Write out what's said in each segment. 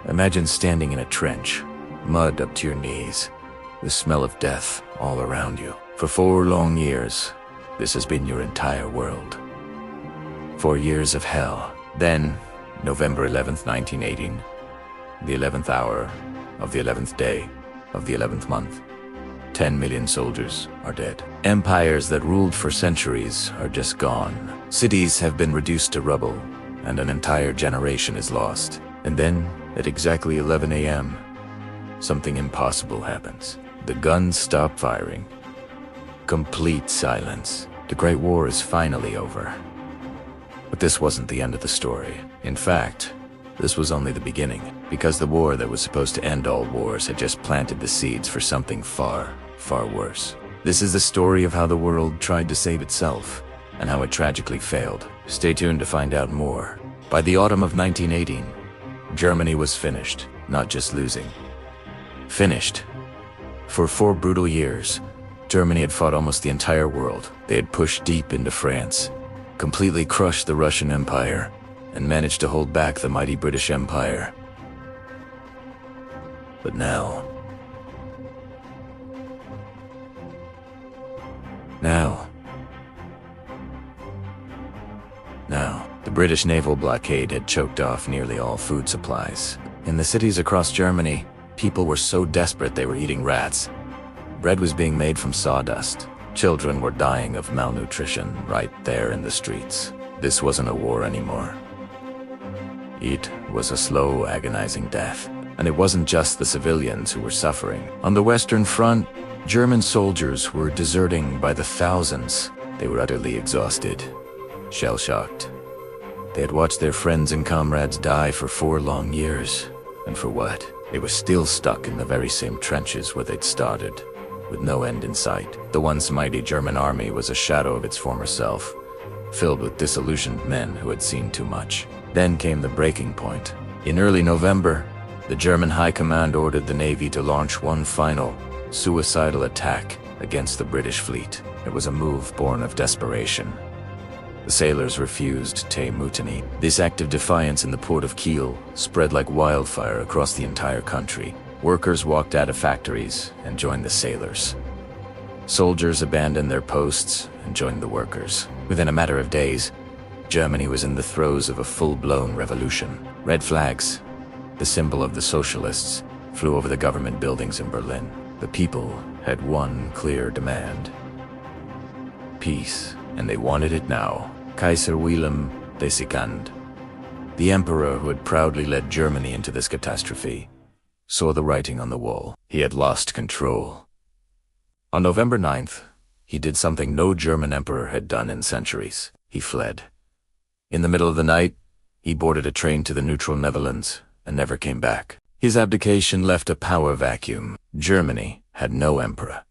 Imagine standing in a trench, mud up to your knees, the smell of death all around you. For 4 long years, this has been your entire world. 4 years of hell. Then, November 11th, 1918, the 11th hour of the 11th day of the 11th month. 10 million soldiers are dead. Empires that ruled for centuries are just gone. Cities have been reduced to rubble, and an entire generation is lost. And then, at exactly 11 a.m., something impossible happens. The guns stop firing. Complete silence. The Great War is finally over. But this wasn't the end of the story. In fact, this was only the beginning, because the war that was supposed to end all wars had just planted the seeds for something far, far worse. This is the story of how the world tried to save itself, and how it tragically failed. Stay tuned to find out more. By the autumn of 1918, Germany was finished, not just losing. Finished. For 4 brutal years, Germany had fought almost the entire world. They had pushed deep into France, completely crushed the Russian Empire, and managed to hold back the mighty British Empire. But now, the British naval blockade had choked off nearly all food supplies. In the cities across Germany, people were so desperate they were eating rats. Bread was being made from sawdust. Children were dying of malnutrition right there in the streets. This wasn't a war anymore. It was a slow, agonizing death. And it wasn't just the civilians who were suffering. On the Western Front, German soldiers were deserting by the thousands. They were utterly exhausted, shell-shocked. They had watched their friends and comrades die for 4 long years. And for what? They were still stuck in the very same trenches where they'd started, with no end in sight. The once mighty German army was a shadow of its former self, filled with disillusioned men who had seen too much. Then came the breaking point. In early November, the German High Command ordered the Navy to launch one final, suicidal attack against the British fleet. It was a move born of desperation. The sailors refused to tame mutiny. This act of defiance in the port of Kiel spread like wildfire across the entire country. Workers walked out of factories and joined the sailors. Soldiers abandoned their posts and joined the workers. Within a matter of days, Germany was in the throes of a full-blown revolution. Red flags, the symbol of the socialists, flew over the government buildings in Berlin. The people had one clear demand: peace, and they wanted it now. Kaiser Wilhelm II, the emperor who had proudly led Germany into this catastrophe, saw the writing on the wall. He had lost control. On November 9th, he did something no German emperor had done in centuries. He fled. In the middle of the night, he boarded a train to the neutral Netherlands and never came back. His abdication left a power vacuum. Germany had no emperor.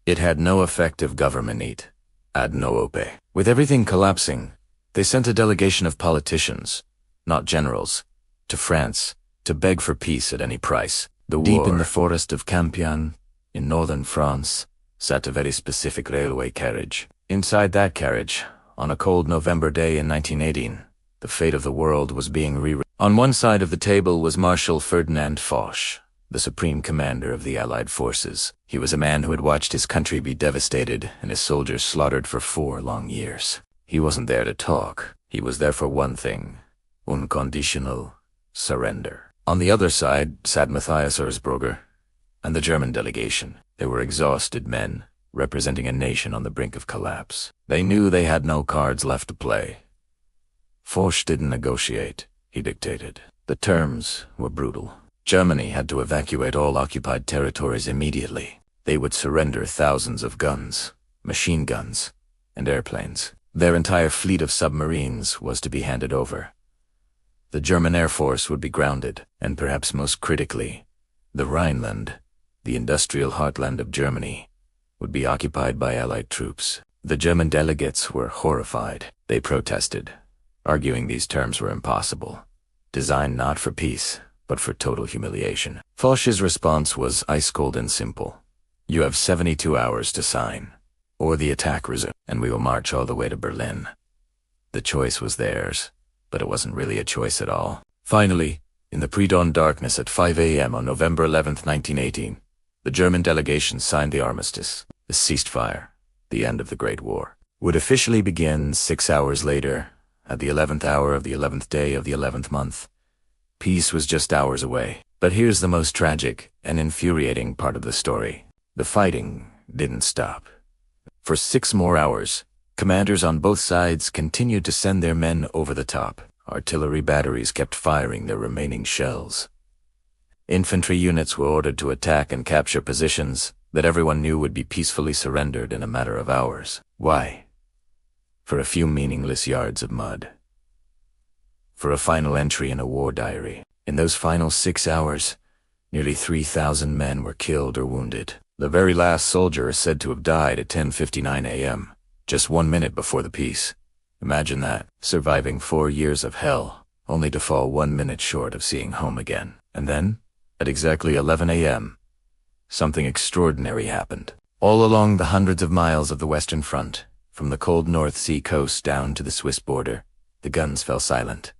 It had no effective government, ad noope. With everything collapsing, they sent a delegation of politicians, not generals, to France to beg for peace at any price. Deep in the forest of Campion, in northern France, sat a very specific railway carriage. Inside that carriage, on a cold November day in 1918, the fate of the world was being rewritten. On one side of the table was Marshal Ferdinand Foch, the supreme commander of the Allied forces. He was a man who had watched his country be devastated and his soldiers slaughtered for 4 long years. He wasn't there to talk. He was there for one thing: unconditional surrender. On the other side sat Matthias Erzberger and the German delegation. They were exhausted men, representing a nation on the brink of collapse. They knew they had no cards left to play. Foch didn't negotiate, he dictated. The terms were brutal. Germany had to evacuate all occupied territories immediately. They would surrender thousands of guns, machine guns, and airplanes. Their entire fleet of submarines was to be handed over. The German Air Force would be grounded, and perhaps most critically, the Rhineland, the industrial heartland of Germany, would be occupied by Allied troops. The German delegates were horrified. They protested, arguing these terms were impossible, designed not for peace, but for total humiliation. Foch's response was ice-cold and simple. You have 72 hours to sign, or the attack resumes, and we will march all the way to Berlin. The choice was theirs, but it wasn't really a choice at all. Finally, in the pre-dawn darkness at 5 a.m. on November 11th, 1918, the German delegation signed the Armistice. The ceasefire, the end of the Great War, would officially begin 6 hours later, at the 11th hour of the 11th day of the 11th month. Peace was just hours away. But here's the most tragic and infuriating part of the story. The fighting didn't stop. For 6 more hours, commanders on both sides continued to send their men over the top. Artillery batteries kept firing their remaining shells. Infantry units were ordered to attack and capture positions that everyone knew would be peacefully surrendered in a matter of hours. Why? For a few meaningless yards of mud. For a final entry in a war diary. In those final 6 hours, nearly 3,000 men were killed or wounded. The very last soldier is said to have died at 10:59 a.m., just 1 minute before the peace. Imagine that, surviving 4 years of hell, only to fall 1 minute short of seeing home again. And then, at exactly 11 a.m., something extraordinary happened. All along the hundreds of miles of the Western Front, from the cold North Sea coast down to the Swiss border, the guns fell silent.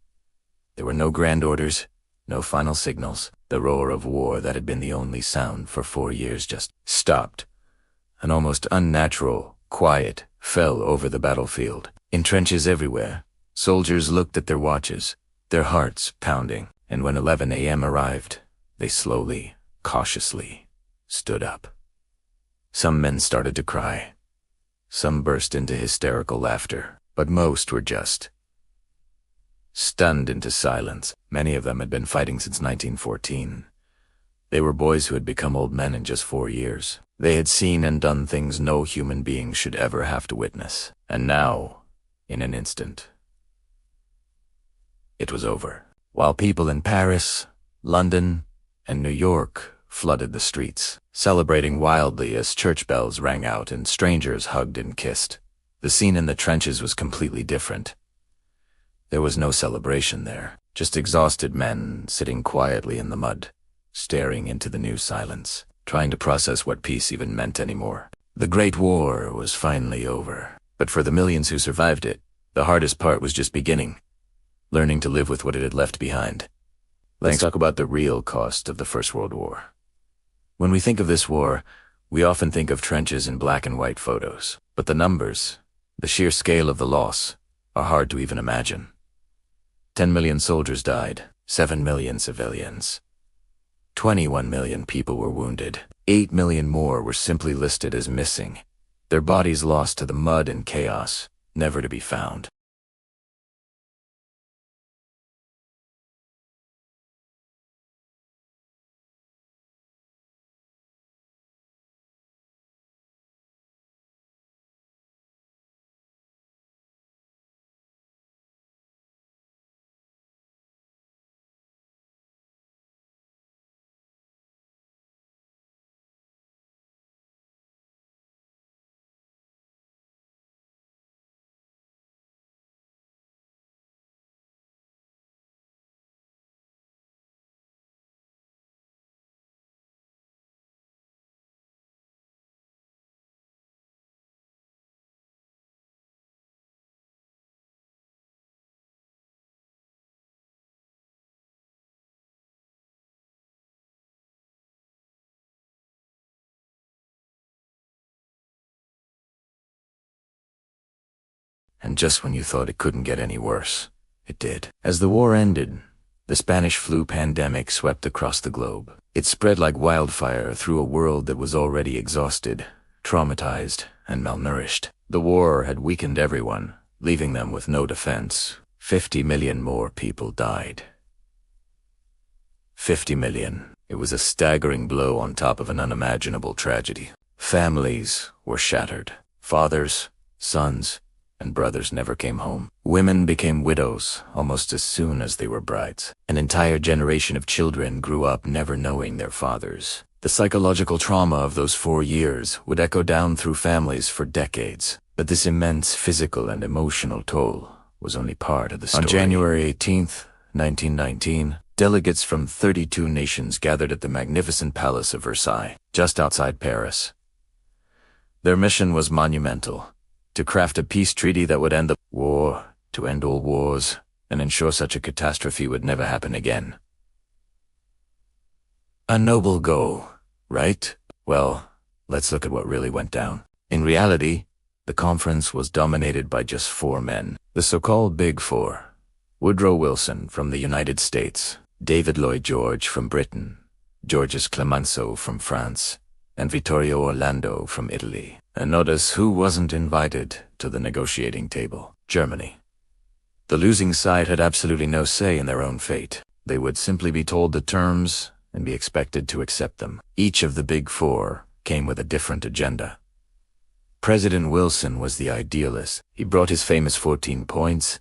There were no grand orders, no final signals. The roar of war that had been the only sound for 4 years just stopped. An almost unnatural quiet fell over the battlefield. In trenches everywhere, soldiers looked at their watches, their hearts pounding, and when 11 a.m. arrived, they slowly, cautiously stood up. Some men started to cry. Some burst into hysterical laughter, but most were just stunned into silence. Many of them had been fighting since 1914. They were boys who had become old men in just 4 years. They had seen and done things no human being should ever have to witness. And now, in an instant, it was over. While people in Paris, London, and New York flooded the streets, celebrating wildly as church bells rang out and strangers hugged and kissed, the scene in the trenches was completely different. There was no celebration there, just exhausted men sitting quietly in the mud, staring into the new silence, trying to process what peace even meant anymore. The Great War was finally over, but for the millions who survived it, the hardest part was just beginning, learning to live with what it had left behind. Let's talk about the real cost of the First World War. When we think of this war, we often think of trenches and black and white photos, but the numbers, the sheer scale of the loss, are hard to even imagine. 10 million soldiers died, 7 million civilians. 21 million people were wounded. 8 million more were simply listed as missing, their bodies lost to the mud and chaos, never to be found. And just when you thought it couldn't get any worse, it did. As the war ended, the Spanish flu pandemic swept across the globe. It spread like wildfire through a world that was already exhausted, traumatized, and malnourished. The war had weakened everyone, leaving them with no defense. 50 million more people died. 50 million. It was a staggering blow on top of an unimaginable tragedy. Families were shattered. Fathers, sons, and brothers never came home. Women became widows almost as soon as they were brides. An entire generation of children grew up never knowing their fathers. The psychological trauma of those 4 years would echo down through families for decades. But this immense physical and emotional toll was only part of the story. On January 18th, 1919, delegates from 32 nations gathered at the magnificent Palace of Versailles, just outside Paris. Their mission was monumental: to craft a peace treaty that would end the war, to end all wars and ensure such a catastrophe would never happen again. A noble goal, right? Well, let's look at what really went down. In reality, the conference was dominated by just 4 men, the so-called Big Four. Woodrow Wilson from the United States, David Lloyd George from Britain, Georges Clemenceau from France, and Vittorio Orlando from Italy. And notice who wasn't invited to the negotiating table: Germany. The losing side had absolutely no say in their own fate. They would simply be told the terms and be expected to accept them. Each of the Big Four came with a different agenda. President Wilson was the idealist. He brought his famous 14 points,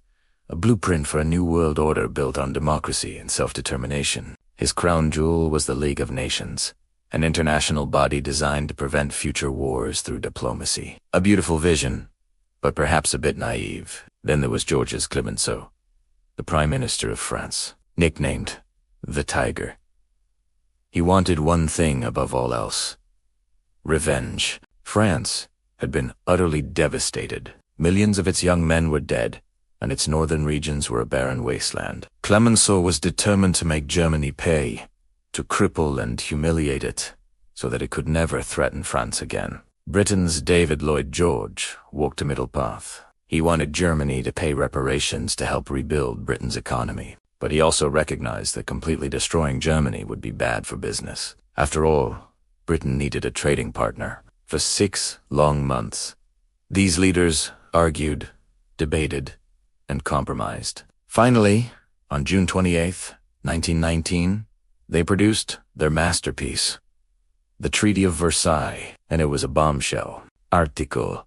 a blueprint for a new world order built on democracy and self-determination. His crown jewel was the League of Nations, an international body designed to prevent future wars through diplomacy. A beautiful vision, but perhaps a bit naive. Then there was Georges Clemenceau, the Prime Minister of France, nicknamed the Tiger. He wanted one thing above all else: revenge. France had been utterly devastated. Millions of its young men were dead, and its northern regions were a barren wasteland. Clemenceau was determined to make Germany pay, to cripple and humiliate it, so that it could never threaten France again. Britain's David Lloyd George walked a middle path. He wanted Germany to pay reparations to help rebuild Britain's economy, but he also recognized that completely destroying Germany would be bad for business. After all, Britain needed a trading partner. For 6 long months, these leaders argued, debated, and compromised. Finally, on June 28, 1919, they produced their masterpiece, the Treaty of Versailles, and it was a bombshell. Article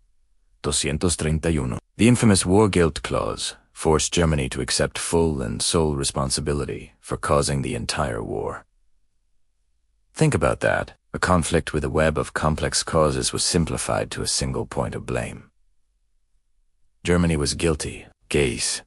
231. The infamous war guilt clause forced Germany to accept full and sole responsibility for causing the entire war. Think about that. A conflict with a web of complex causes was simplified to a single point of blame. Germany was guilty. Case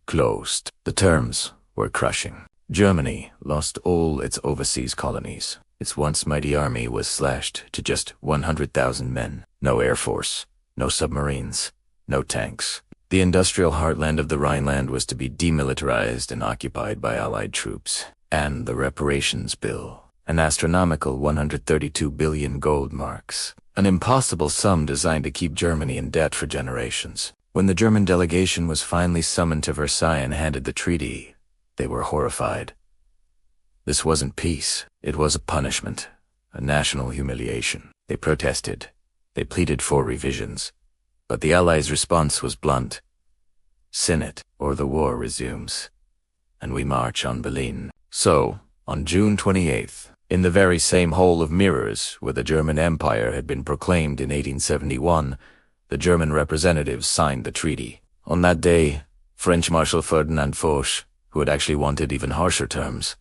closed. The terms were crushing. Germany lost all its overseas colonies. Its once mighty army was slashed to just 100,000 men. No air force, no submarines, no tanks. The industrial heartland of the Rhineland was to be demilitarized and occupied by Allied troops. And the reparations bill, an astronomical 132 billion gold marks. An impossible sum designed to keep Germany in debt for generations. When the German delegation was finally summoned to Versailles and handed the treaty, they were horrified. This wasn't peace. It was a punishment, a national humiliation. They protested. They pleaded for revisions. But the Allies' response was blunt. Sin it, or the war resumes, and we march on Berlin. So, on June 28th, in the very same hole of mirrors where the German Empire had been proclaimed in 1871, the German representatives signed the treaty. On that day, French Marshal Ferdinand Foch, who had actually wanted even harsher terms,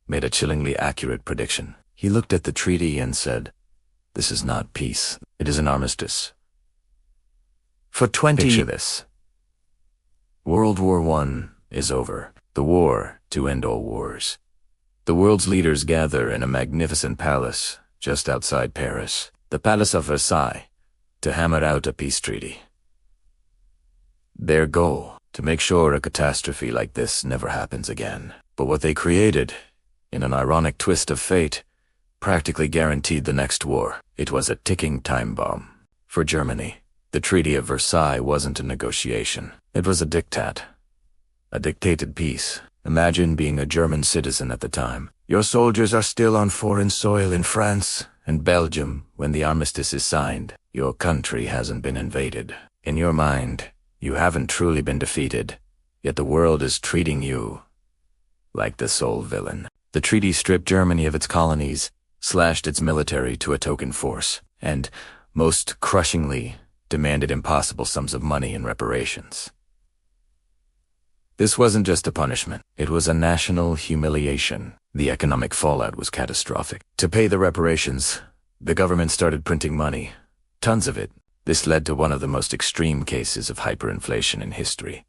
made a chillingly accurate prediction. He looked at the treaty and said, "This is not peace. It is an armistice." For 20 years. Picture this. World War I is over. The war to end all wars. The world's leaders gather in a magnificent palace just outside Paris, the Palace of Versailles, to hammer out a peace treaty. Their goal, to make sure a catastrophe like this never happens again. But what they created, in an ironic twist of fate, practically guaranteed the next war. It was a ticking time bomb. For Germany, the Treaty of Versailles wasn't a negotiation. It was a diktat. A dictated peace. Imagine being a German citizen at the time. Your soldiers are still on foreign soil in France and Belgium when the armistice is signed. Your country hasn't been invaded. In your mind, you haven't truly been defeated, yet the world is treating you like the sole villain. The treaty stripped Germany of its colonies, slashed its military to a token force, and, most crushingly, demanded impossible sums of money in reparations. This wasn't just a punishment. It was a national humiliation. The economic fallout was catastrophic. To pay the reparations, the government started printing money. Tons of it. This led to one of the most extreme cases of hyperinflation in history.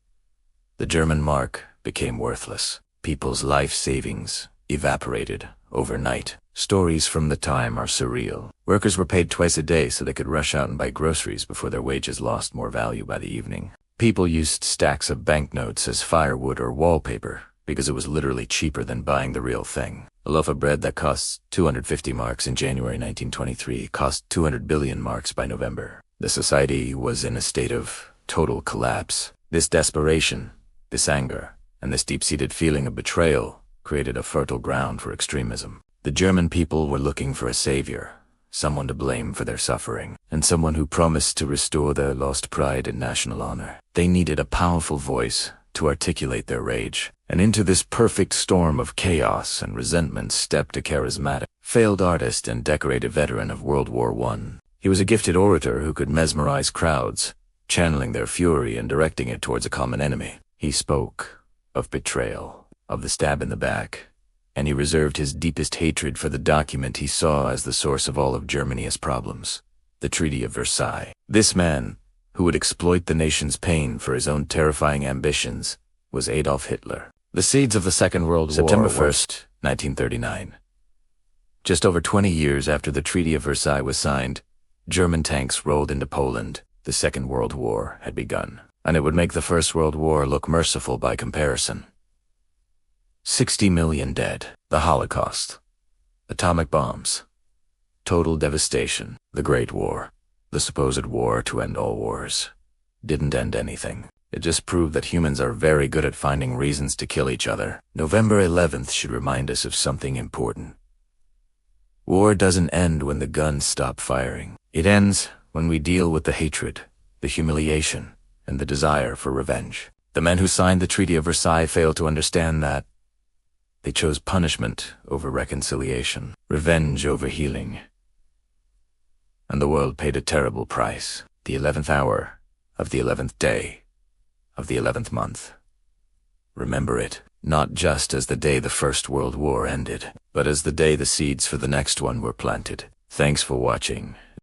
The German mark became worthless. People's life savings evaporated overnight. Stories from the time are surreal. Workers were paid twice a day so they could rush out and buy groceries before their wages lost more value by the evening. People used stacks of banknotes as firewood or wallpaper because it was literally cheaper than buying the real thing. A loaf of bread that costs 250 marks in January 1923 cost 200 billion marks by November. The society was in a state of total collapse. This desperation, this anger, and this deep-seated feeling of betrayal created a fertile ground for extremism. The German people were looking for a savior, someone to blame for their suffering, and someone who promised to restore their lost pride and national honor. They needed a powerful voice to articulate their rage. And into this perfect storm of chaos and resentment stepped a charismatic, failed artist and decorated veteran of World War I. He was a gifted orator who could mesmerize crowds, channeling their fury and directing it towards a common enemy. He spoke of betrayal, of the stab in the back, and he reserved his deepest hatred for the document he saw as the source of all of Germany's problems, the Treaty of Versailles. This man, who would exploit the nation's pain for his own terrifying ambitions, was Adolf Hitler. The seeds of the Second World War. September 1st, 1939. Just over 20 years after the Treaty of Versailles was signed, German tanks rolled into Poland. The Second World War had begun, and it would make the First World War look merciful by comparison. 60 million dead, the Holocaust, atomic bombs, total devastation. The Great War, the supposed war to end all wars, didn't end anything. It just proved that humans are very good at finding reasons to kill each other. November 11th should remind us of something important. War doesn't end when the guns stop firing. It ends when we deal with the hatred, the humiliation, and the desire for revenge. The men who signed the Treaty of Versailles failed to understand that. They chose punishment over reconciliation, revenge over healing. And the world paid a terrible price. The 11th hour of the 11th day of the 11th month. Remember it, not just as the day the First World War ended, but as the day the seeds for the next one were planted. Thanks for watching.